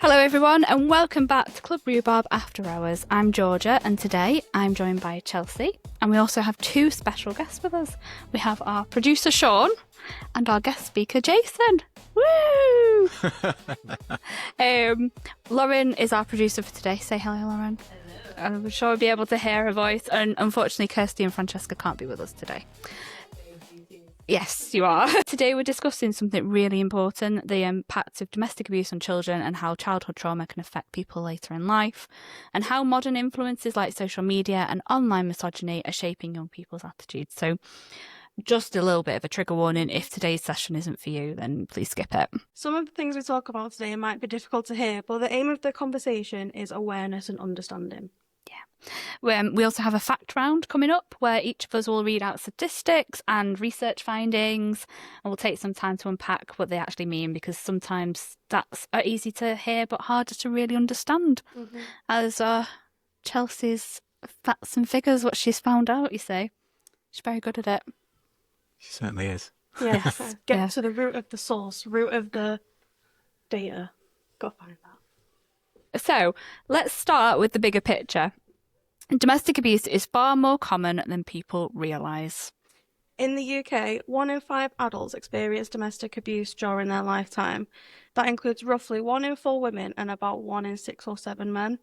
Hello everyone and welcome back to Club Rhubarb After Hours. I'm Georgia and today I'm joined by Chelsea and we also have two special guests with us. We have our producer Shaun and our guest speaker Jason. Woo! Lauren is our producer for today. Say hello, Lauren. Hello. I'm sure we'll be able to hear her voice, and unfortunately Kirsty and Francesca can't be with us today. Yes, you are. Today we're discussing something really important, the impact of domestic abuse on children and how childhood trauma can affect people later in life, and how modern influences like social media and online misogyny are shaping young people's attitudes. So just a little bit of a trigger warning, if today's session isn't for you, then please skip it. Some of the things we talk about today might be difficult to hear, but the aim of the conversation is awareness and understanding. We also have a fact round coming up where each of us will read out statistics and research findings, and we'll take some time to unpack what they actually mean, because sometimes stats are easy to hear but harder to really understand. As Chelsea's facts and figures, what she's found out, you say. She's very good at it. She certainly is. Yes, get to the root of the source, root of the data. Go find that. So let's start with the bigger picture. Domestic abuse is far more common than people realise. In the UK, 1 in 5 adults experience domestic abuse during their lifetime. That includes roughly 1 in 4 women and about 1 in 6 or 7 men.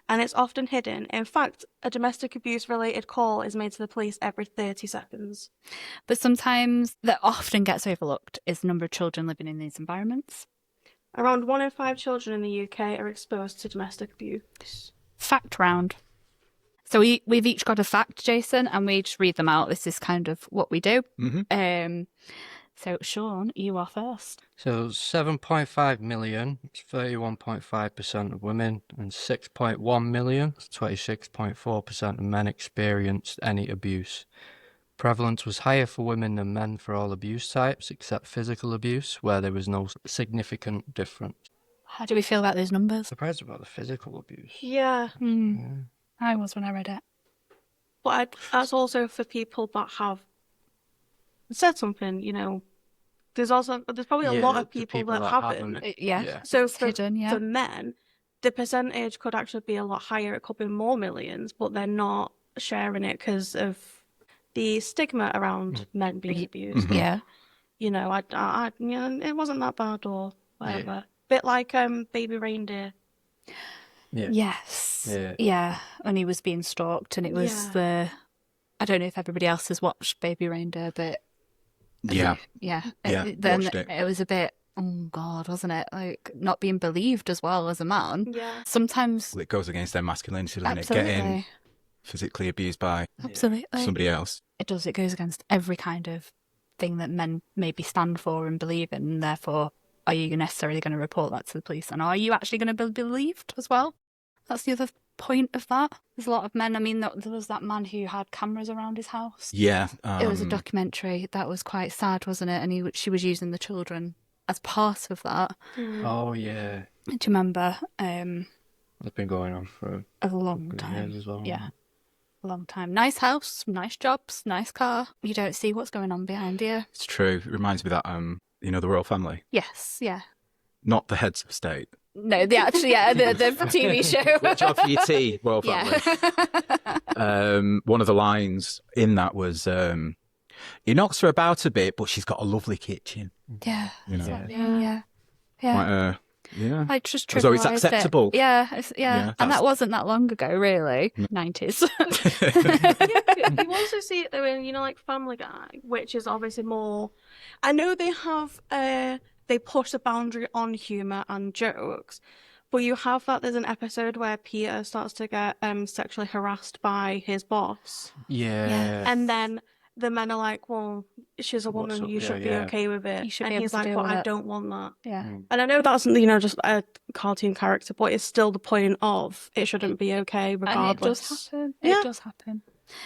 And it's often hidden. In fact, a domestic abuse related call is made to the police every 30 seconds. But sometimes that often gets overlooked is the number of children living in these environments. Around 1 in 5 children in the UK are exposed to domestic abuse. Fact round. So we've each got a fact, Jason, and we just read them out. This is kind of what we do. So, Shaun, you are first. So 7.5 million, 31.5% of women, and 6.1 million, 26.4% of men experienced any abuse. Prevalence was higher for women than men for all abuse types, except physical abuse, where there was no significant difference. How do we feel about those numbers? Surprised about the physical abuse. Yeah. I was when I read it. But that's also for people that have said something, you know. There's probably a lot of people that haven't. So for men, the percentage could actually be a lot higher. It could be more millions, but they're not sharing it because of the stigma around men being abused. You know, it wasn't that bad or whatever. Bit like Baby Reindeer. Yeah, and he was being stalked, and it was I don't know if everybody else has watched Baby Reindeer, but then it was a bit, oh God, wasn't it? Like not being believed as well as a man. Yeah. Sometimes Well, it goes against their masculinity, doesn't it? Getting physically abused by somebody else. It does. It goes against every kind of thing that men maybe stand for and believe in, and therefore, are you necessarily going to report that to the police? And are you actually going to be believed as well? That's the other point of that. There's a lot of men. I mean, there was that man who had cameras around his house. Yeah. It was a documentary. That was quite sad, wasn't it? And she was using the children as part of that. Oh, yeah. Do you remember? It's been going on for a long time. Years as well. Yeah. A long time. Nice house, nice jobs, nice car. You don't see what's going on behind you. It's true. It reminds me of that, the royal family. Yes, yeah. Not the heads of state. No, the TV show. Watch out for your tea, royal family. One of the lines in that was, he knocks her about a bit, but she's got a lovely kitchen. Yeah. You know? Yeah. Quite, I just as though it's acceptable. It. Yeah. And that wasn't that long ago, really. 90s. You also see it though in, like Family Guy, which is obviously more. I know they have they push the boundary on humour and jokes, but you have that. There's an episode where Peter starts to get sexually harassed by his boss. Yeah. And then the men are like, well, she's a woman, you should be okay with it. And he's like, well, I don't want that. Yeah. And I know that's, just a cartoon character, but it's still the point of it shouldn't be okay regardless. And it does happen.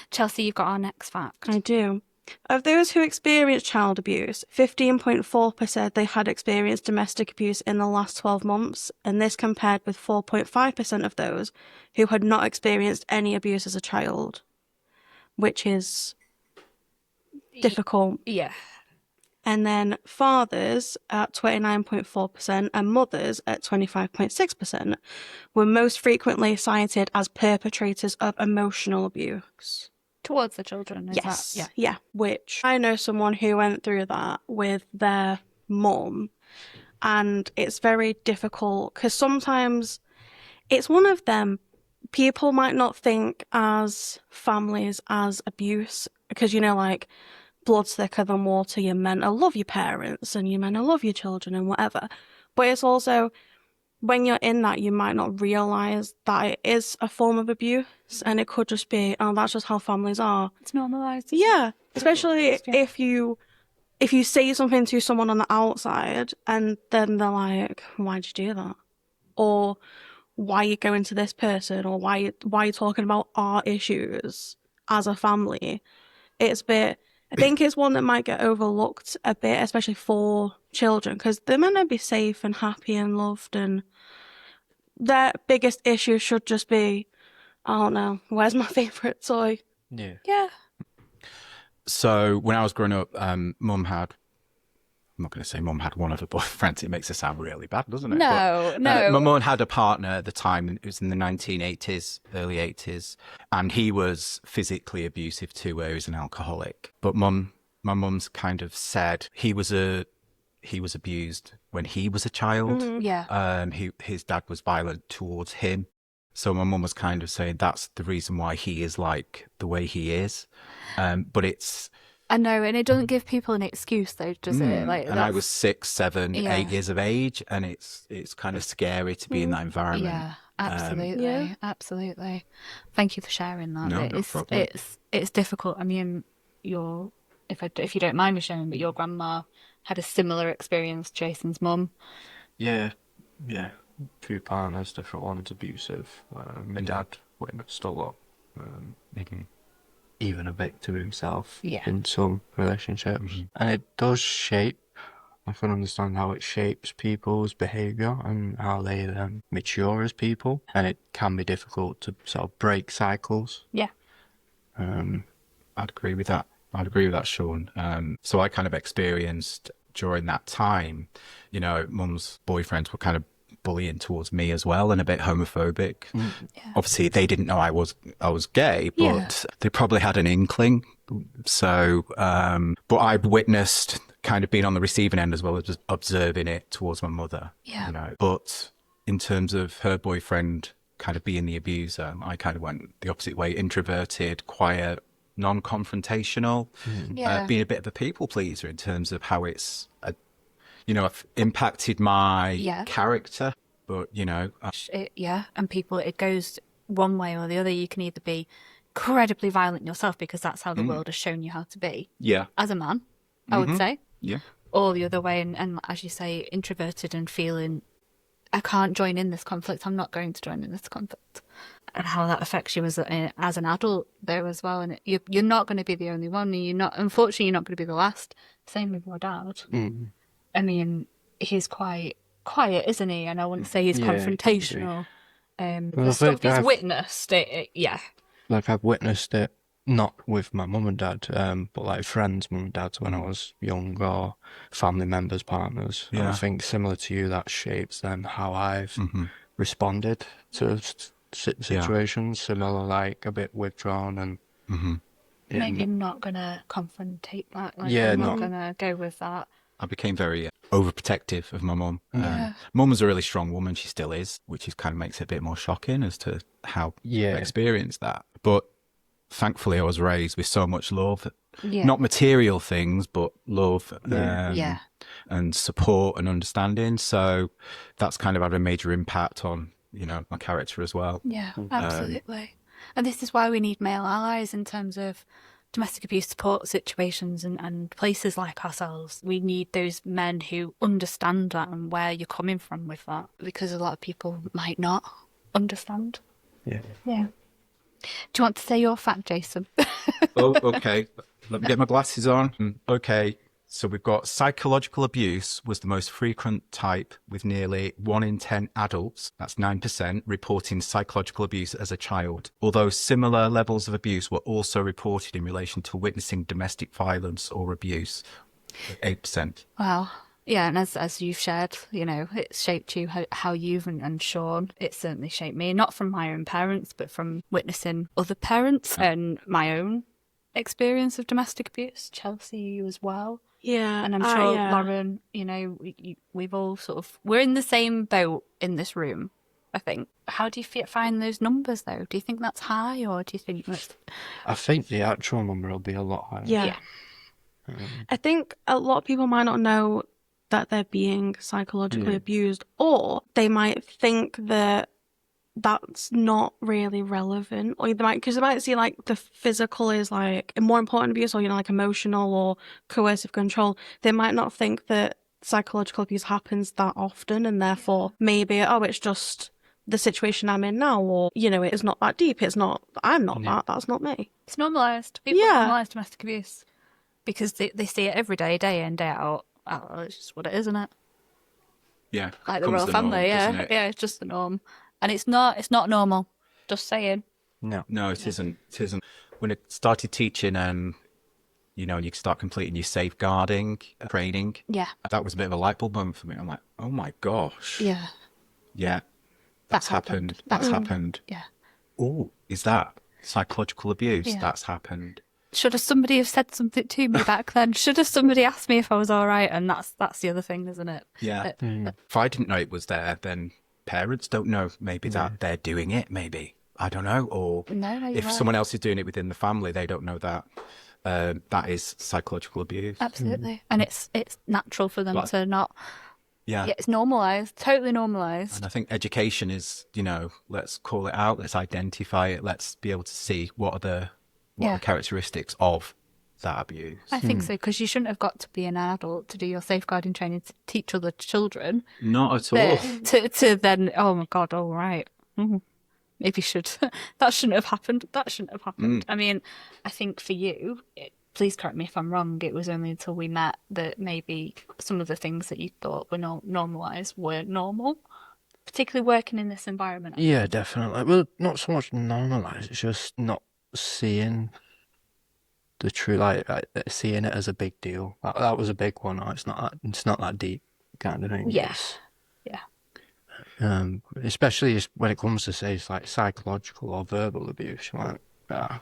Chelsea, you've got our next fact. I do. Of those who experienced child abuse, 15.4% said they had experienced domestic abuse in the last 12 months, and this compared with 4.5% of those who had not experienced any abuse as a child, which is difficult. Yeah. And then fathers at 29.4% and mothers at 25.6% were most frequently cited as perpetrators of emotional abuse. Towards the children, is yes. that? Yeah. Which I know someone who went through that with their mum, and it's very difficult because sometimes it's one of them. People might not think as families as abuse because, you know, like, blood's thicker than water. You're meant to love your parents and you're meant to love your children and whatever. But it's also, when you're in that, you might not realise that it is a form of abuse, and it could just be, oh, that's just how families are. It's normalised. Yeah, especially if you say something to someone on the outside and then they're like, why'd you do that? Or why are you going to this person? Or why are you talking about our issues as a family? It's a bit, I think it's one that might get overlooked a bit, especially for children, because they're meant to be safe and happy and loved, and their biggest issue should just be, I don't know, where's my favourite toy? Yeah. Yeah. So when I was growing up, Mum had, I'm not going to say Mum had one of her boyfriends. It makes it sound really bad, doesn't it? No, no. My mum had a partner at the time. It was in the 1980s, early 80s. And he was physically abusive too, where he was an alcoholic. But my mum's kind of said he was abused when he was a child. Mm-hmm. Yeah. His dad was violent towards him. So my mum was kind of saying that's the reason why he is like the way he is. But it's... I know, and it doesn't give people an excuse, though, does it? Like, and I was 6, 7, 8 years of age, and it's kind of scary to be in that environment. Yeah, absolutely, absolutely. Thank you for sharing that. No problem. It's difficult. I mean, if you don't mind me sharing, but your grandma had a similar experience to Jason's mum. Yeah. Few partners, different ones, abusive. My dad witnessed a lot. Even a victim himself in some relationships. And it does shape, I can understand how it shapes people's behaviour and how they then mature as people. And it can be difficult to sort of break cycles. Yeah. I'd agree with that. Shaun. So I kind of experienced during that time, you know, Mum's boyfriends were kind of bullying towards me as well, and a bit homophobic. Obviously they didn't know I was gay, but they probably had an inkling. So but I've witnessed kind of being on the receiving end as well as just observing it towards my mother, you know. But in terms of her boyfriend kind of being the abuser, I kind of went the opposite way, introverted, quiet, non-confrontational, being a bit of a people pleaser in terms of how it's impacted my character, but, you know. And people, it goes one way or the other. You can either be incredibly violent yourself because that's how the world has shown you how to be. Yeah. As a man, I would say. Yeah. Or the other way, and as you say, introverted and feeling, I can't join in this conflict. I'm not going to join in this conflict. And how that affects you as an adult there as well. And you're not going to be the only one. And unfortunately, you're not going to be the last. Same with your dad. I mean, he's quite quiet, isn't he? And I wouldn't say he's confrontational. The stuff he's witnessed, Like, I've witnessed it, not with my mum and dad, but like friends' mum and dads when I was young, or family members, partners. And I think similar to you, that shapes then how I've responded to situations, similar, like a bit withdrawn and... Maybe not going to confrontate that. Like, I'm not going to go with that. I became very overprotective of my mum. Mum was a really strong woman. She still is, which kind of makes it a bit more shocking as to how I experienced that. But thankfully, I was raised with so much love. Not material things, but love and support and understanding. So that's kind of had a major impact on, you know, my character as well. Yeah, absolutely. And this is why we need male allies in terms of domestic abuse support situations and places like ourselves. We need those men who understand that and where you're coming from with that, because a lot of people might not understand. Yeah. Do you want to say your fact, Jason? Oh, okay. Let me get my glasses on. Okay. So we've got psychological abuse was the most frequent type, with nearly 1 in 10 adults, that's 9%, reporting psychological abuse as a child. Although similar levels of abuse were also reported in relation to witnessing domestic violence or abuse. 8%. Wow. Yeah, and as you've shared, it's shaped you how you've and Shaun. It's certainly shaped me, not from my own parents, but from witnessing other parents and my own experience of domestic abuse. Chelsea, you as well. Yeah. And I'm sure, Lauren, we've all we're in the same boat in this room, I think. How do you find those numbers, though? Do you think that's high, or do you think that's... I think the actual number will be a lot higher. Yeah. I think a lot of people might not know that they're being psychologically abused, or they might think that that's not really relevant, or because they might see like the physical is like a more important abuse, or like emotional or coercive control. They might not think that psychological abuse happens that often, and therefore maybe it's just the situation I'm in now, or it is not that deep. It's not. I'm not that. That's not me. It's normalised. People normalise domestic abuse because they see it every day, day in, day out. Oh, it's just what it is, isn't it? Yeah, like the royal family. Norm, yeah, it's just the norm, and it's not normal. Just saying. No, it isn't. It isn't. When I started teaching, you start completing your safeguarding training. Yeah, that was a bit of a light bulb moment for me. I'm like, oh my gosh. Yeah, that's happened. That's happened. Yeah. Oh, is that psychological abuse? Yeah. That's happened. Should have somebody have said something to me back then? Should have somebody asked me if I was all right? And that's the other thing, isn't it? Yeah. If I didn't know it was there, then parents don't know maybe that they're doing it. Maybe I don't know. Or if someone else is doing it within the family, they don't know that that is psychological abuse. Absolutely, and it's natural for them to not. Yeah, it's normalised, totally normalised. And I think education is, let's call it out, let's identify it, let's be able to see what are the characteristics of that abuse. I think so, because you shouldn't have got to be an adult to do your safeguarding training to teach other children. Not at all. To then, oh my God, all right. Maybe should. That shouldn't have happened. I mean, I think for you, please correct me if I'm wrong, it was only until we met that maybe some of the things that you thought were normalised weren't normal. Particularly working in this environment. Yeah, definitely. Well, not so much normalised, it's just not seeing the true, like seeing it as a big deal. That was a big one. It's not that deep kind of thing. Yes. Especially when it comes to say it's like psychological or verbal abuse. You're like, I've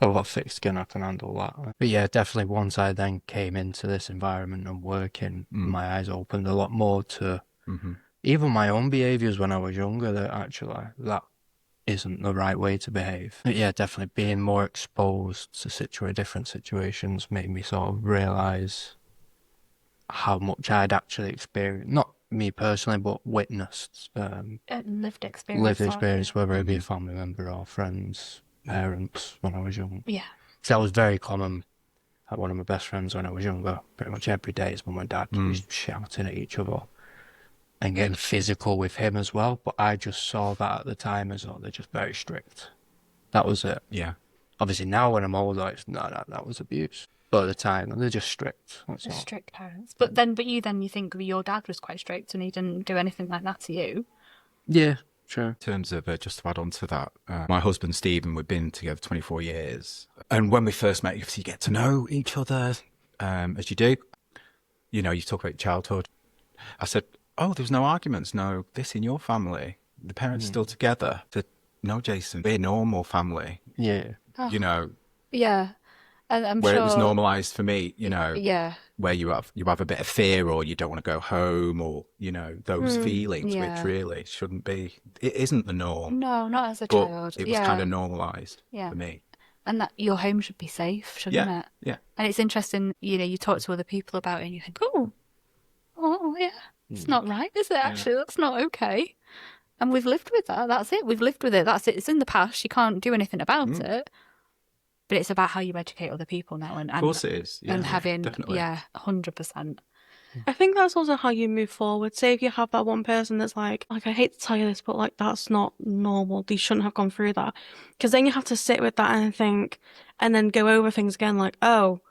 got thick skin, I can handle that. But yeah, definitely once I then came into this environment and working, my eyes opened a lot more to even my own behaviours when I was younger, that actually that isn't the right way to behave. But yeah, definitely being more exposed to different situations made me sort of realise how much I'd actually experienced, not me personally, but witnessed. Lived experience. Whether it be a family member or friends, parents, when I was young. Yeah. So that was very common. One of my best friends when I was younger, pretty much every day, his mum and dad was shouting at each other and getting physical with him as well. But I just saw that at the time as well. They're just very strict. That was it. Yeah. Obviously now when I'm older, it's that was abuse. But at the time, they're just strict. They're strict parents. But you think your dad was quite strict and he didn't do anything like that to you? Yeah, sure. In terms of, just to add on to that, my husband Stephen, we've been together 24 years. And when we first met, you get to know each other, as you do. You talk about childhood. I said, oh, there's no arguments, no this in your family. The parents still together. I said, no, Jason, we're a normal family. Yeah. Oh. Yeah. And I'm where sure it was normalised for me, yeah, where you have a bit of fear, or you don't want to go home, or those feelings, which really shouldn't be. It isn't the norm. No, not as a child. It was kind of normalised for me. And that your home should be safe, shouldn't it? Yeah. And it's interesting, you talk to other people about it, and you think, oh yeah, it's not right, is it? Actually, that's not okay. And we've lived with that. That's it. We've lived with it. That's it. It's in the past. You can't do anything about it. But it's about how you educate other people now, and of course it is, and having definitely. 100%. I think that's also how you move forward. Say if you have that one person that's like I hate to tell you this, but like that's not normal. They shouldn't have gone through that, because then you have to sit with that and think, and then go over things again. Like, oh,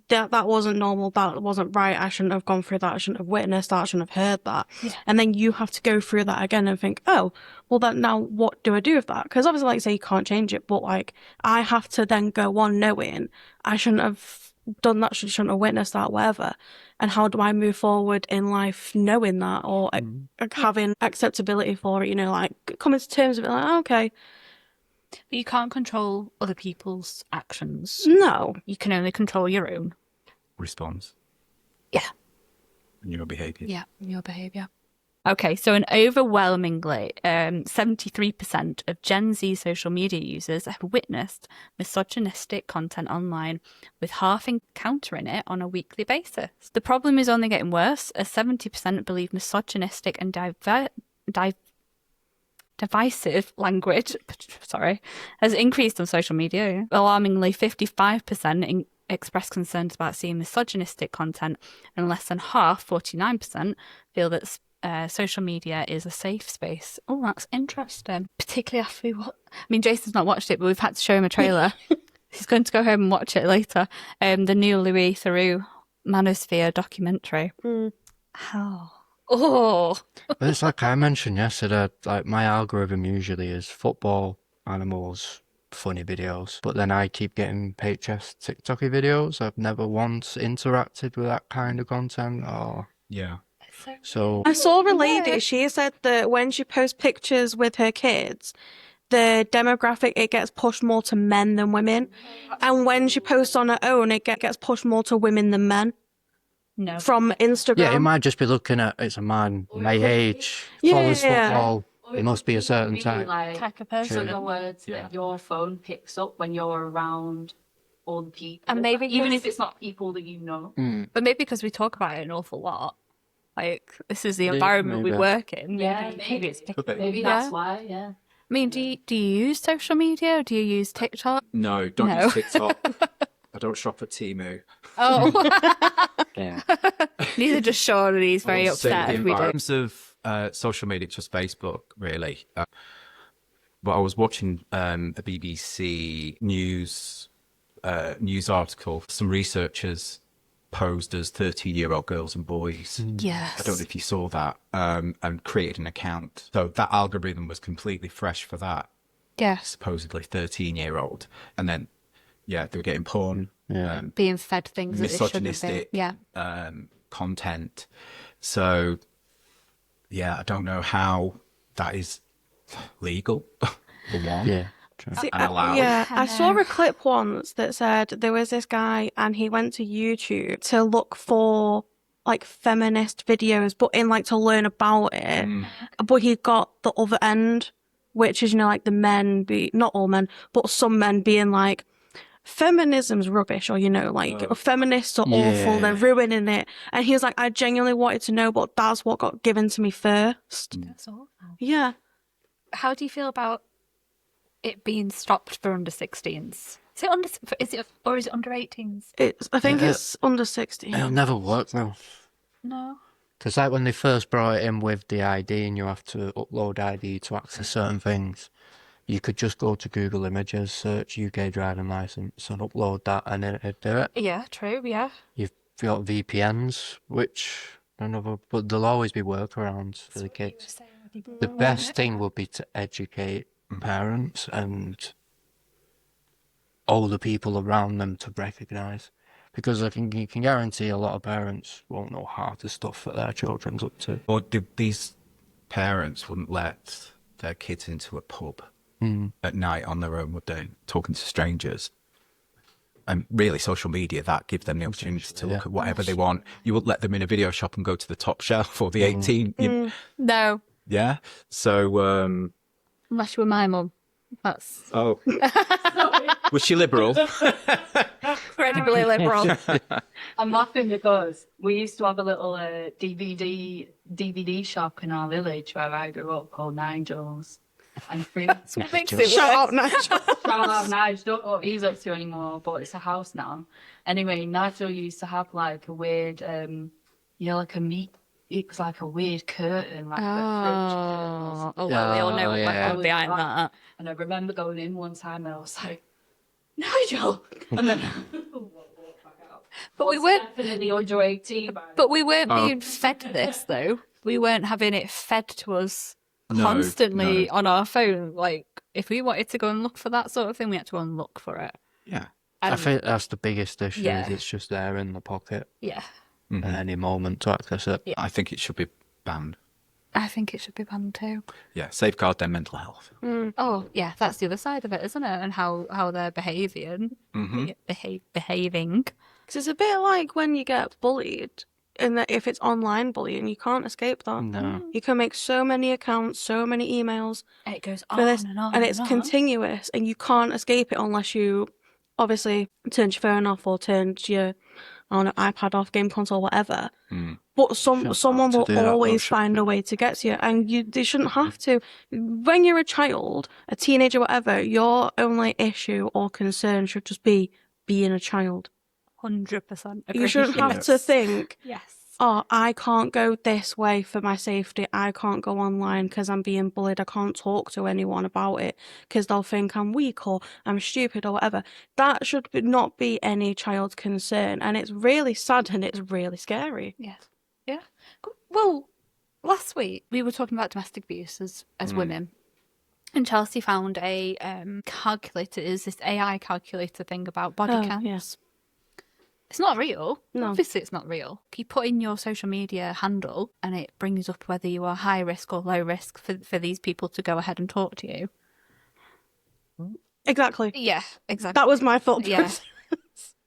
that wasn't normal. That wasn't right. I shouldn't have gone through that. I shouldn't have witnessed that. I shouldn't have heard that. Yeah. And then you have to go through that again and think, oh, well, then now what do I do with that? Because obviously, like you say, you can't change it, but like I have to then go on knowing I shouldn't have done that, shouldn't have witnessed that, whatever. And how do I move forward in life knowing that, or having acceptability for it, like coming to terms with it, like, okay. But you can't control other people's actions. No. You can only control your own response. Yeah. And your behaviour. Yeah, your behaviour. Okay, so an overwhelmingly 73% of Gen Z social media users have witnessed misogynistic content online, with half encountering it on a weekly basis. The problem is only getting worse, as 70% believe misogynistic and divisive language has increased on social media. Alarmingly, 55% express concerns about seeing misogynistic content, and less than half, 49%, feel that social media is a safe space. Oh, that's interesting. Particularly after Jason's not watched it, but we've had to show him a trailer. He's going to go home and watch it later. The new Louis Theroux Manosphere documentary. How? Oh. But it's like I mentioned yesterday, like my algorithm usually is football, animals, funny videos, but then I keep getting paychest TikToky videos. I've never once interacted with that kind of content. Or yeah. So I saw a lady, she said that when she posts pictures with her kids, the demographic, it gets pushed more to men than women. And when she posts on her own, it gets pushed more to women than men. No. From Instagram. Yeah, it might just be looking at, it's a man my age, follows football. It must be a certain type of person. The words that your phone picks up when you're around all the people. And maybe even if it's not people that you know. But maybe because we talk about it an awful lot. Like, this is the environment we work in. Yeah, maybe it's maybe that's why, yeah. I mean, do you use social media, or do you use TikTok? No, don't use TikTok. I don't shop at Temu. Oh. Yeah. Neither does Shaun, and he's very upset if we do. In terms of social media, just Facebook, really. But I was watching a BBC news article. Some researchers posed as 13-year-old girls and boys. Yes. I don't know if you saw that, and created an account. So that algorithm was completely fresh for that. Yeah. Supposedly 13-year-old. And then, yeah, they were getting porn. Yeah. Being fed things misogynistic content. So, yeah, I don't know how that is legal for one. Yeah. See, and allowed. I saw a clip once that said there was this guy and he went to YouTube to look for like feminist videos, but in like to learn about it. But he got the other end, which is, like the men not all men, but some men being like, feminism's rubbish, or like feminists are awful, they're ruining it. And he was like, I genuinely wanted to know, but that's what got given to me first. That's awful. Yeah. How do you feel about it being stopped for under 16s? Is it under 18s? I think it's under 16. It'll never work though. No. Because like when they first brought it in with the ID and you have to upload ID to access certain things, you could just go to Google Images, search UK driving licence and upload that and it'd do it. Yeah, true, yeah. You've got VPNs, but there'll always be workarounds for the kids. The best thing would be to educate parents and older people around them to recognise. Because you can guarantee a lot of parents won't know half the stuff that their children's up to. Or these parents wouldn't let their kids into a pub at night on their own, would they? Talking to strangers. And really, social media, that gives them the opportunity to look at whatever they want. You wouldn't let them in a video shop and go to the top shelf or the 18. No. Yeah. So, unless you were my mum. That's... Oh. Was she liberal? Incredibly liberal. I'm laughing because we used to have a little DVD shop in our village where I grew up called Nigel's. And what makes it Shout out Nigel. Shout out Nigel. Don't know what he's up to anymore, but it's a house now. Anyway, Nigel used to have like a weird, like a meat. It was like a weird curtain, like a fridge curtain. Well, we all know what goes behind that. And I remember going in one time and I was like, Nigel! And then but we weren't definitely under 18. But we weren't being fed this though. We weren't having it fed to us constantly on our phone. Like if we wanted to go and look for that sort of thing, we had to go and look for it. Yeah. I think that's the biggest issue. Yeah. Is it's just there in the pocket Yeah. at any moment to access it. Yeah. I think it should be banned. I think it should be banned too. Yeah, safeguard their mental health. Oh, yeah, that's the other side of it, isn't it? And how they're behaving. Behaving. Because it's a bit like when you get bullied, and that if it's online bullying, you can't escape that. No. You can make so many accounts, so many emails. And it goes for on this, and on. and it's continuous, and you can't escape it unless you obviously turned your phone off or turned your iPad off, game console, whatever. But someone will always find a way to get to you, and they shouldn't have to. When you're a child, a teenager, whatever, your only issue or concern should just be being a child. 100%. You shouldn't have to think, yes, oh, I can't go this way for my safety. I can't go online because I'm being bullied. I can't talk to anyone about it because they'll think I'm weak or I'm stupid or whatever. That should not be any child's concern. And it's really sad and it's really scary. Yes. Yeah. Well, last week we were talking about domestic abuse as women. And Chelsea found a calculator. Is this AI calculator thing about body counts? Yes. It's not real. No. Obviously, it's not real. You put in your social media handle and it brings up whether you are high risk or low risk for these people to go ahead and talk to you. Exactly. Yeah, exactly. That was my thought process.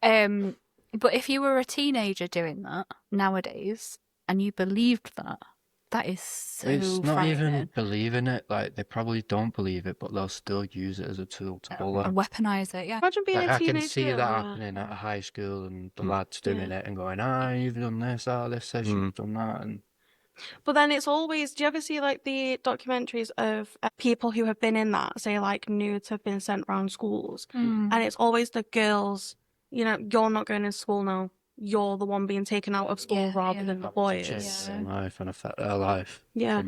But if you were a teenager doing that nowadays and you believed that, that is so It's not frightening. even believing it. Like, they probably don't believe it, but they'll still use it as a tool to bully. And weaponize it, yeah. Imagine being Like, a I teenager. can see that happening at a high school and the lads doing it and going, you've done this, this says you've done that. And But then it's always, do you ever see like the documentaries of people who have been in that, say like nudes have been sent around schools, and it's always the girls, you're not going to school now. You're the one being taken out of school rather than the boys. change their life and affect their life. Yeah.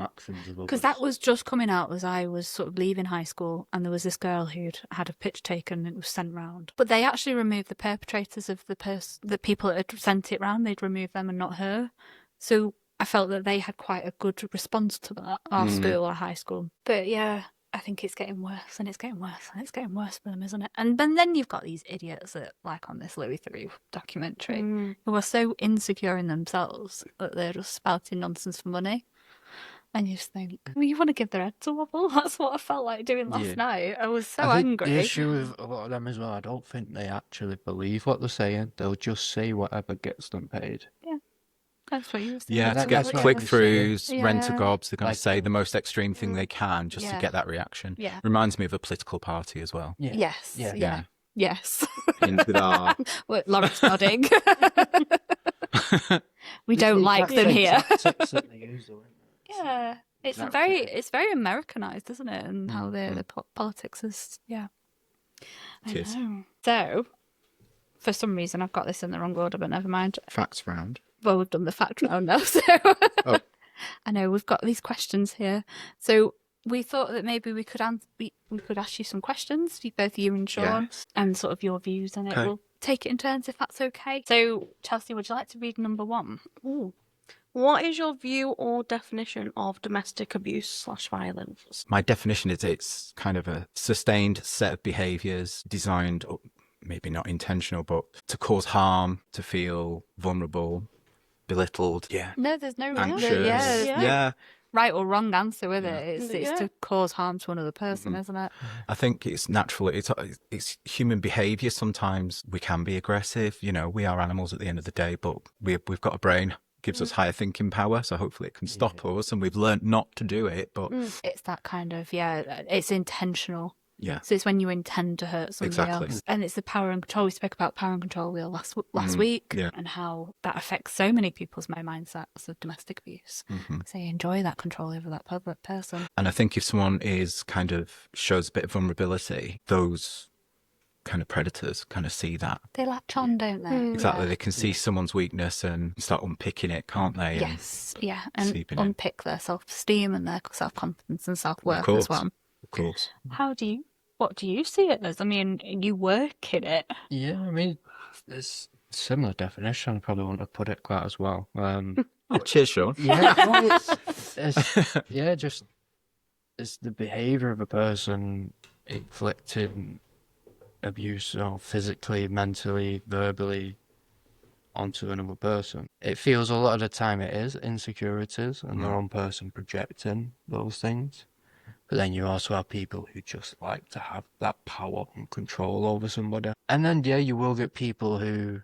Because that was just coming out as I was sort of leaving high school, and there was this girl who'd had a picture taken and it was sent round. But they actually removed the perpetrators of the people that had sent it round. They'd removed them and not her. So I felt that they had quite a good response to that, our school or high school. But yeah, I think it's getting worse and it's getting worse and it's getting worse for them, isn't it? And then you've got these idiots that, like on this Louis Theroux documentary, who are so insecure in themselves that they're just spouting nonsense for money. And you just think, you want to give their heads a wobble? That's what I felt like doing last night. I was so angry. The issue with a lot of them as well, I don't think they actually believe what they're saying. They'll just say whatever gets them paid. Yeah. That's what you were saying. Yeah, to get click-throughs, rent-a-gobs, they're going to say the most extreme thing they can just to get that reaction. Yeah. Reminds me of a political party as well. Yeah. Yes. Yeah. Yes. With our... Well, Lawrence nodding. We don't like them here. Yeah. It's very Americanized, isn't it? And how the politics is, I know. So, for some reason, I've got this in the wrong order, but never mind. Facts round. Well, we've done the fact round now, so I know we've got these questions here. So we thought that maybe we could ask you some questions, both you and Shaun, and sort of your views on it. We'll take it in turns if that's okay. So, Chelsea, would you like to read number 1? Ooh. What is your view or definition of domestic abuse / violence? My definition is it's kind of a sustained set of behaviours designed, or maybe not intentional, but to cause harm, to feel vulnerable, belittled. Yeah. No, there's no anxious. Right or wrong answer with it. It's to cause harm to another person, isn't it? I think it's natural. It's human behaviour. Sometimes we can be aggressive. We are animals at the end of the day, but we've got a brain. Gives us higher thinking power, so hopefully it can stop us, and we've learned not to do it. But it's that kind of it's intentional. Yeah. So it's when you intend to hurt somebody else. And it's the power and control. We spoke about power and control wheel last week and how that affects so many people's mindsets of domestic abuse. So you enjoy that control over that person. And I think if someone shows a bit of vulnerability, those kind of predators kind of see that. They latch on, don't they? Exactly. They can see someone's weakness and start unpicking it, can't they? Yes. And unpick their self-esteem and their self-confidence and self-worth as well. Of course. What do you see it as? I mean, you work in it. Yeah, I mean, it's a similar definition. I probably wouldn't have put it quite as well. Cheers, Shaun. Yeah, it's the behaviour of a person inflicting abuse, physically, mentally, verbally, onto another person. It feels a lot of the time it is insecurities and their own person projecting those things. But then you also have people who just like to have that power and control over somebody. And then, yeah, you will get people who,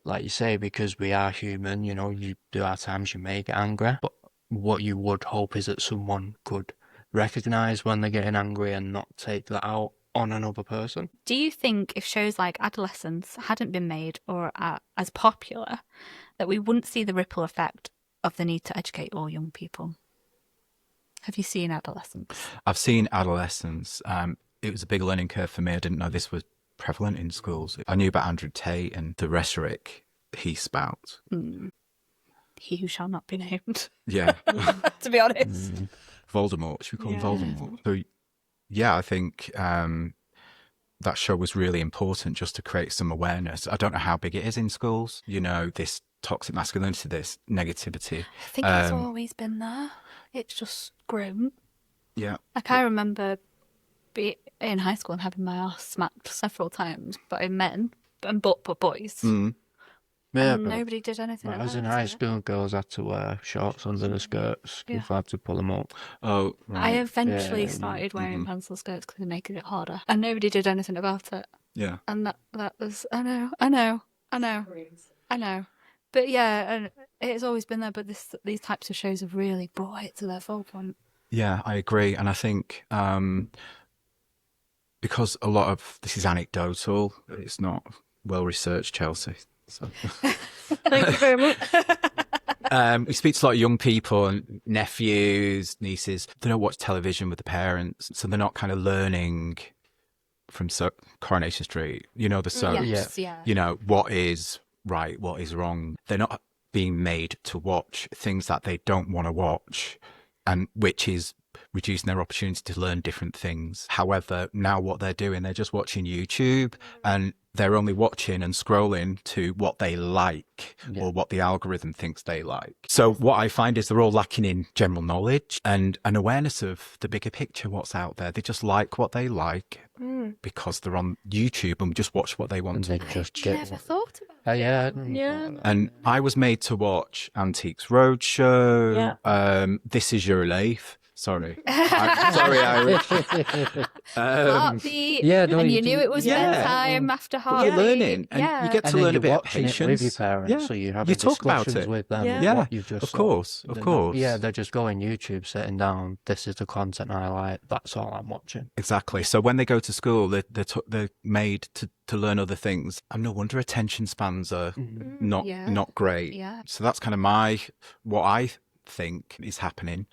like you say, because we are human, you do have times you may get angry. But what you would hope is that someone could recognise when they're getting angry and not take that out on another person. Do you think if shows like Adolescence hadn't been made or are as popular, that we wouldn't see the ripple effect of the need to educate all young people? Have you seen Adolescence? I've seen Adolescence. It was a big learning curve for me. I didn't know this was prevalent in schools. I knew about Andrew Tate and the rhetoric he spouts. He who shall not be named. Yeah. To be honest. Voldemort. Should we call him Voldemort? So, yeah, I think that show was really important just to create some awareness. I don't know how big it is in schools, this toxic masculinity, this negativity. I think it's always been there. It's just grown. Yeah. Like, I remember being in high school and having my ass smacked several times by men, but boys. Yeah, and nobody did anything. When I was in high school, girls had to wear shorts under the skirts. Kids had to pull them up. Oh, right. I eventually started wearing pencil skirts because they making it harder, and nobody did anything about it. Yeah, and that was I know, but yeah, and it's always been there. But these types of shows have really brought it to their forefront. Yeah, I agree, and I think because a lot of this is anecdotal, it's not well researched, Chelsea. So. Thank you very much. We speak to a lot of young people and nephews, nieces. They don't watch television with the parents, so they're not kind of learning from Coronation Street. The soaps. Yeah. What is right, what is wrong. They're not being made to watch things that they don't want to watch, and which is reducing their opportunity to learn different things. However, now what they're doing, they're just watching YouTube and they're only watching and scrolling to what they like or what the algorithm thinks they like. So what I find is they're all lacking in general knowledge and an awareness of the bigger picture, what's out there. They just like what they like because they're on YouTube and just watch what they want to. I never thought about it. Yeah. And I was made to watch Antiques Roadshow, This Is Your Life. Sorry, Irish. Heartbeat. And you knew it was bedtime after Heartbeat. You're learning, and you get to learn a bit of patience with your parents, so you have talk about it with them. Yeah, of course. Yeah, they're just going YouTube, sitting down. This is the content I like. That's all I'm watching. Exactly. So when they go to school, they're made to learn other things, and no wonder attention spans are not great. Yeah. So that's kind of what I think is happening.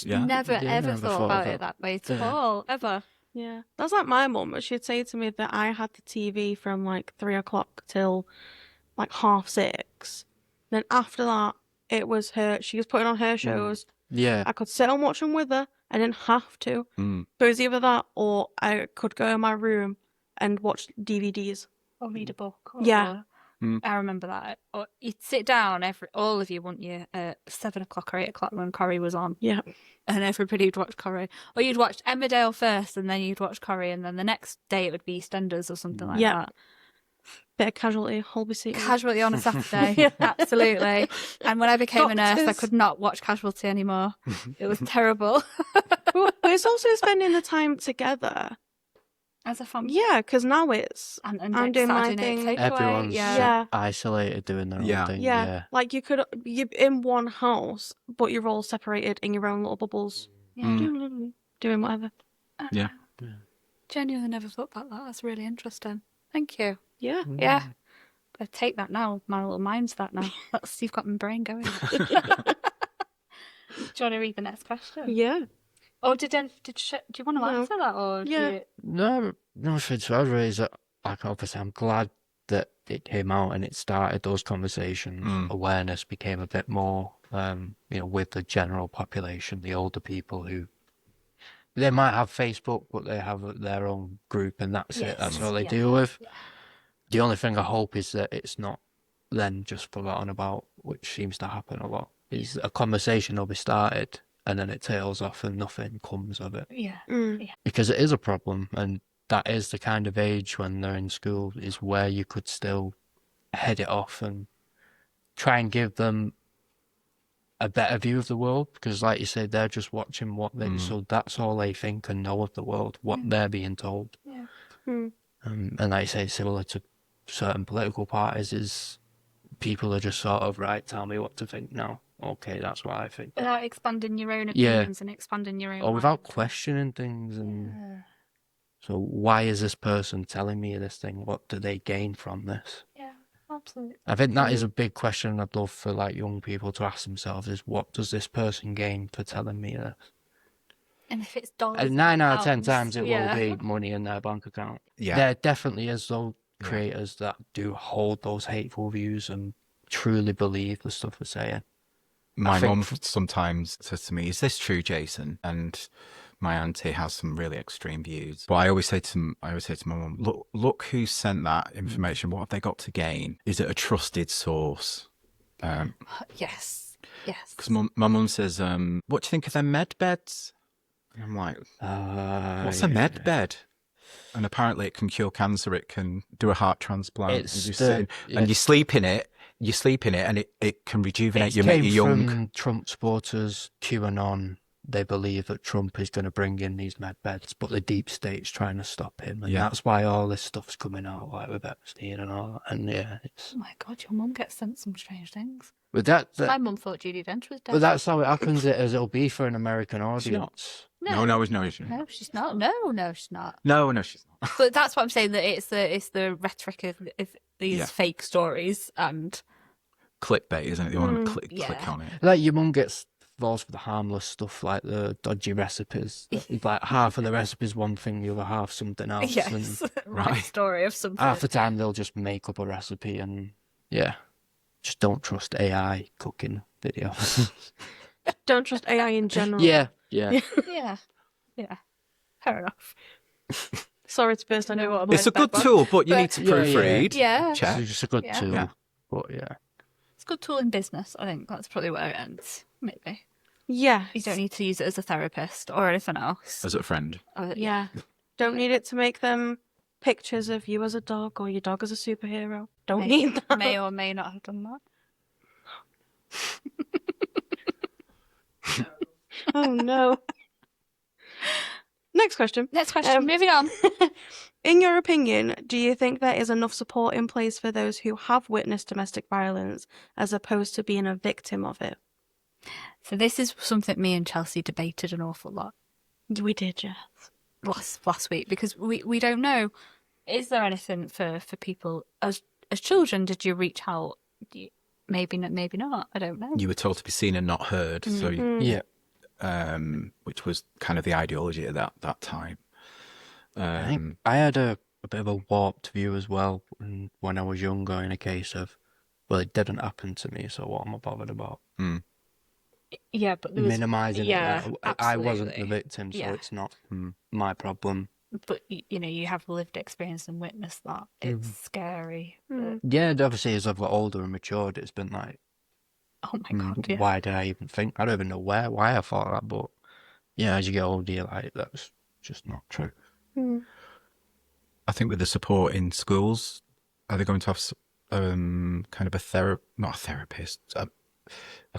Never ever thought about it that way at all, ever. Yeah, that's like my mum. She'd say to me that I had the TV from like 3 o'clock till like 6:30. Then after that, it was her. She was putting on her shows. Yeah, I could sit and watch them with her. I didn't have to. So it was either that, or I could go in my room and watch DVDs or read a book. I remember that. Or you'd sit down, all of you, wouldn't you, at 7 o'clock or 8 o'clock when Corrie was on. Yeah. And everybody would watch Corrie. Or you'd watch Emmerdale first and then you'd watch Corrie, and then the next day it would be EastEnders or something like that. Bit of Casualty, Holby City. Casualty on a Saturday, absolutely. And when I became a nurse, I could not watch Casualty anymore. It was terrible. But it's also spending the time together. As a family. Yeah, because now it's I'm doing my thing. Everyone's isolated doing their own thing. Yeah, like you're in one house, but you're all separated in your own little bubbles. Yeah, doing whatever. Yeah. Genuinely never thought about that. That's really interesting. Thank you. Yeah. Yeah. I take that now. My little mind's that now. You've got my brain going. Do you want to read the next question? Yeah. Or do you want to answer that? Or no, nothing to add. Is that, like, obviously, I'm glad that it came out and it started those conversations. Awareness became a bit more, with the general population, the older people who they might have Facebook, but they have their own group, and that's it. That's all they deal with. Yeah. The only thing I hope is that it's not then just forgotten about, which seems to happen a lot. Is a conversation will be started, and then it tails off and nothing comes of it. Yeah. Because it is a problem, and that is the kind of age when they're in school is where you could still head it off and try and give them a better view of the world, because like you said, they're just watching what they so that's all they think and know of the world, what they're being told. And like you say, similar to certain political parties, is people are just sort of, right, tell me what to think now. Okay, that's what I think. Without expanding your own opinions and expanding your own or without mind. questioning things. And so why is this person telling me this thing? What do they gain from this? Yeah, absolutely. I think that is a big question I'd love for like young people to ask themselves, is what does this person gain for telling me this? And if it's dollars, And 9 out of 10 times it will be money in their bank account. Yeah. There definitely is those creators that do hold those hateful views and truly believe the stuff they're saying. My mum sometimes says to me, "Is this true, Jason?" And my auntie has some really extreme views. But I always say to my mum, look who sent that information. What have they got to gain? Is it a trusted source? Yes. Because my mum says, "What do you think of them med beds?" And I'm like, "What's a med bed?" And apparently it can cure cancer. It can do a heart transplant. And you sleep in it. And it can rejuvenate you, make you young. From Trump supporters, QAnon, they believe that Trump is going to bring in these med beds, but the deep state's trying to stop him. And that's why all this stuff's coming out, like with Epstein and all that. And it's... Oh my God, your mum gets sent some strange things. But my mum thought Judi Dench was dead. But that's how it happens, as it'll be for an American audience. No, she's not. No, she's not. No, she's not. No, she's not. But that's what I'm saying, that it's the rhetoric of these fake stories and... clickbait, isn't it? You want to click on it. Like your mum gets involved with the harmless stuff, like the dodgy recipes. Like half of the recipe's one thing, the other half something else. Yes, and right story of something. Half the time they'll just make up a recipe and just don't trust AI cooking videos. Don't trust AI in general. Yeah. Fair enough. Sorry to burst. I know what I'm It's a good tool, but you need to proofread. Yeah. It's just a good tool. Yeah. But it's a good tool in business. I think that's probably where it ends. Maybe. Yeah. You don't need to use it as a therapist or anything else. As a friend. Yeah. Don't need it to make them pictures of you as a dog or your dog as a superhero. Don't need that. May or may not have done that. Oh no. Next question. Moving on. In your opinion, do you think there is enough support in place for those who have witnessed domestic violence as opposed to being a victim of it? So this is something me and Chelsea debated an awful lot. We did, yes. Last week, because we don't know. Is there anything for people as children? Did you reach out? Maybe not. I don't know. You were told to be seen and not heard. So which was kind of the ideology at that time. I think I had a bit of a warped view as well when I was younger, in a case of, well, it didn't happen to me, so what am I bothered about? Yeah, but there was, minimising it. I wasn't the victim, so Yeah. it's not my problem. But you have lived experience and witnessed that. It's scary. But... Yeah, obviously as I've got older and matured, it's been like, oh my God, yeah. Why did I even think? I don't even know why I thought that, but yeah, as you get older, you're like, that's just not true. I think with the support in schools, are they going to have kind of not a therapist, a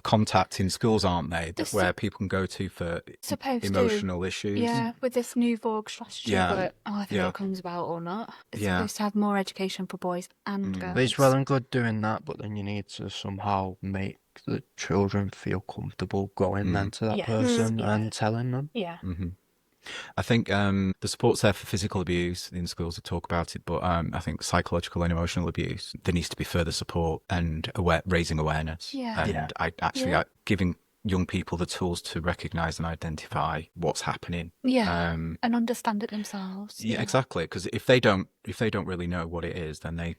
contact in schools, aren't they? Where people can go to for emotional issues. Yeah, with this new Vogue strategy. But I think it comes about or not. It's supposed to have more education for boys and girls. But it's well and good doing that, but then you need to somehow make the children feel comfortable going then to that person and telling them. Yeah. I think the support's there for physical abuse in schools to talk about it, but I think psychological and emotional abuse, there needs to be further support and raising awareness. And giving young people the tools to recognise and identify what's happening. And understand it themselves. Yeah, exactly. Because if they don't really know what it is, then they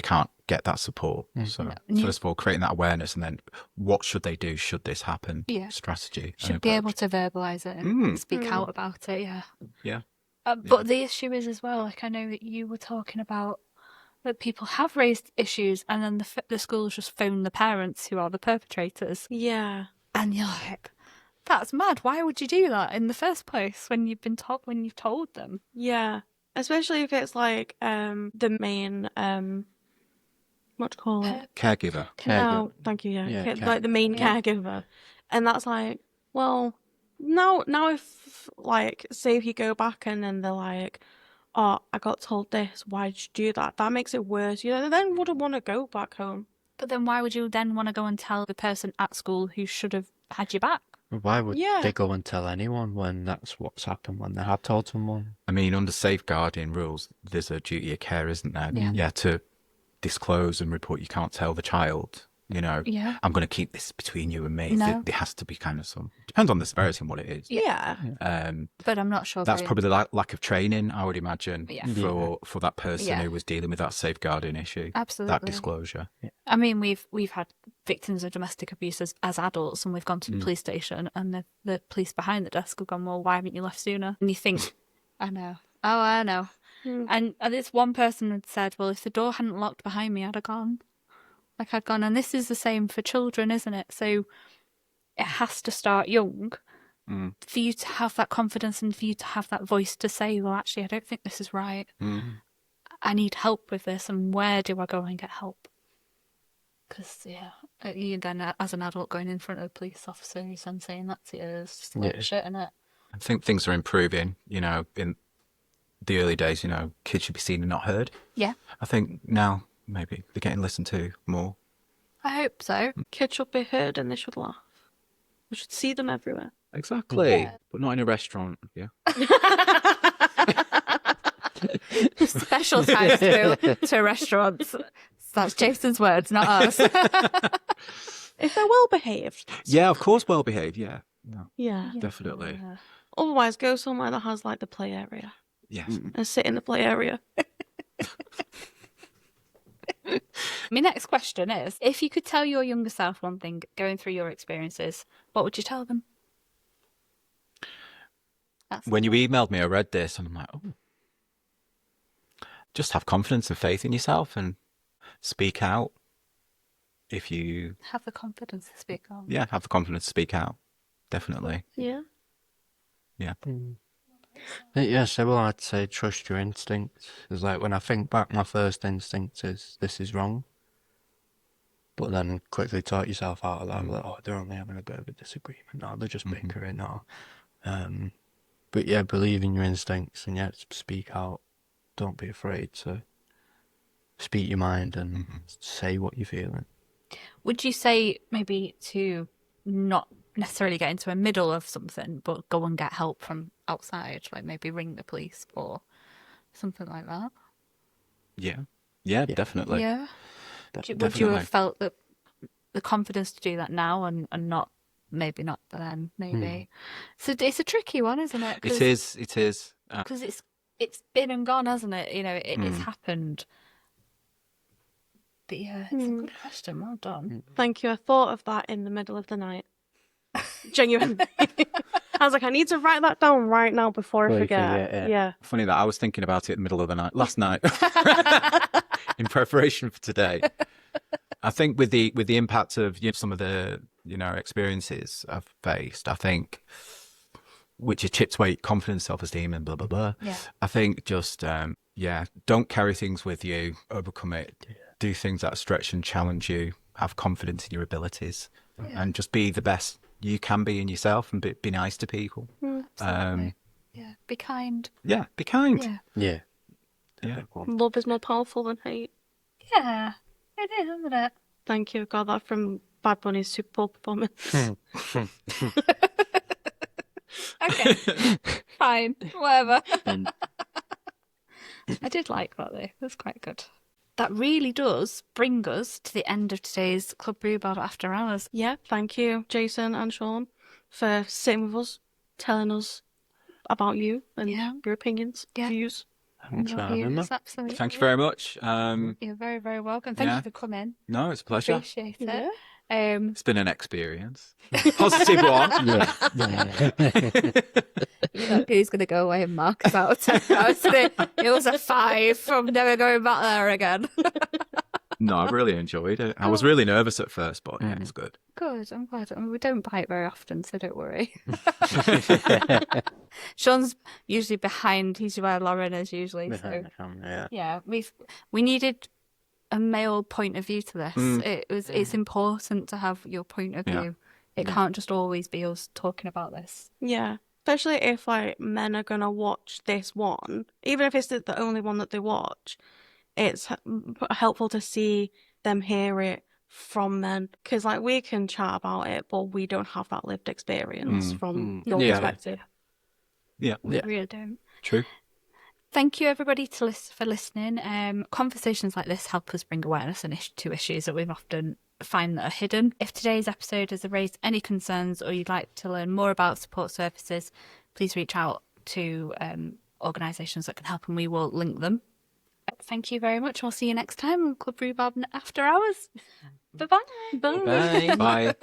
can't get that support. So first of all, creating that awareness, and then what should they do should this happen? Strategy. Should be able to verbalise it and speak out about it. But the issue is as well, like I know that you were talking about that people have raised issues and then the schools just phone the parents who are the perpetrators. Yeah. And you're like, That's mad. Why would you do that in the first place when you've told them? Yeah. Especially if it's like the main what do you call it? Caregiver. No, thank you, like the main caregiver. And that's like, well, now if like say if you go back and then they're like, oh, I got told this, why did you do that? That makes it worse. You know, then wouldn't want to go back home. But then why would you then want to go and tell the person at school who should have had you back? Why would they go and tell anyone when that's what's happened when they have told someone? I mean, under safeguarding rules, there's a duty of care, isn't there? Yeah, to disclose and report. You can't tell the child, you know, I'm going to keep this between you and me. No. There has to be kind of some, depends on the severity and what it is. Yeah. But I'm not sure. That's probably the lack of training, I would imagine, for that person who was dealing with that safeguarding issue. Absolutely. That disclosure. Yeah. I mean, we've had victims of domestic abuse as adults, and we've gone to the police station, and the police behind the desk have gone, well, why haven't you left sooner? And you think, I know. Oh, I know. And this one person had said, well, if the door hadn't locked behind me, I'd have gone. Like, I'd gone. And this is the same for children, isn't it? So it has to start young for you to have that confidence and for you to have that voice to say, well, actually, I don't think this is right. I need help with this. And where do I go and get help? Because, you then, as an adult, going in front of police officers and saying that's it, it's just like shit, isn't it? I think things are improving, you know, in the early days, you know, kids should be seen and not heard. Yeah. I think now maybe they're getting listened to more. I hope so. Kids should be heard and they should laugh. We should see them everywhere. Exactly. Yeah. But not in a restaurant, yeah. Special times to restaurants. That's Jason's words, not ours. If they're well behaved. Yeah, of course, well behaved, yeah. No, yeah. Definitely. Yeah. Otherwise, go somewhere that has like the play area. Yes. And sit in the play area. My next question is, if you could tell your younger self one thing going through your experiences, what would you tell them? When you emailed me, I read this and I'm like, oh, just have confidence and faith in yourself and speak out. If you have the confidence to speak out. Yeah, have the confidence to speak out. Definitely. Yeah. Yeah. Yeah, so well, I'd say trust your instincts. It's like when I think back, my first instinct is this is wrong. But then quickly talk yourself out of that. Like, oh, they're only having a bit of a disagreement. No, they're just bickering. No. But yeah, believe in your instincts and speak out. Don't be afraid to speak your mind and say what you're feeling. Would you say maybe to not necessarily get into a middle of something, but go and get help from outside, like maybe ring the police or something like that? Yeah, definitely. Yeah. Would you have felt the confidence to do that now and not then, maybe? So it's a tricky one, isn't it? It is. Because it's been and gone, hasn't it? You know, it's happened. But yeah, it's a good question. Well done. Thank you. I thought of that in the middle of the night. Genuinely. I was like, I need to write that down right now before I forget. Yeah. Funny that I was thinking about it in the middle of the night last night in preparation for today. I think with the impact of some of the experiences I've faced, I think, which is chipped away confidence, self-esteem, and blah blah blah. Yeah. I think just don't carry things with you, overcome it, do things that stretch and challenge you, have confidence in your abilities, and just be the best you can be in yourself, and be nice to people. Be kind. Yeah, be kind. Yeah. Love is more powerful than hate. Yeah, it is, isn't it? Thank you. Got that from Bad Bunny's Super Bowl performance. Okay, fine, whatever. I did like that though. That's quite good. That really does bring us to the end of today's Club Rhubarb After Hours. Yeah, thank you, Jason and Shaun, for sitting with us, telling us about you and your opinions, views. Thanks for having me. Absolutely. Thank you very much. You're very, very welcome. Thank you for coming. No, it's a pleasure. Appreciate it. Yeah. It's been an experience. Positive one. Who's going to go away and mark us out? It was a 5 from never going back there again. No, I really enjoyed it. I was really nervous at first, but yeah, it's good. Good, I'm glad. I mean, we don't bite very often, so don't worry. Shaun's usually behind. He's where Lauren is usually. Behind the camera, yeah, we needed a male point of view to this. It's important to have your point of view. It can't just always be us talking about this. Yeah. Especially if like men are gonna watch this one, even if it's the only one that they watch, it's helpful to see them hear it from men, because like we can chat about it, but we don't have that lived experience from your perspective. Yeah, we really don't. True. Thank you everybody for listening. Conversations like this help us bring awareness to issues that we've often find that are hidden. If today's episode has raised any concerns or you'd like to learn more about support services, please reach out to organisations that can help and we will link them. Thank you very much. We'll see you next time on Club Rhubarb After Hours. Bye-bye. Bye. Bye.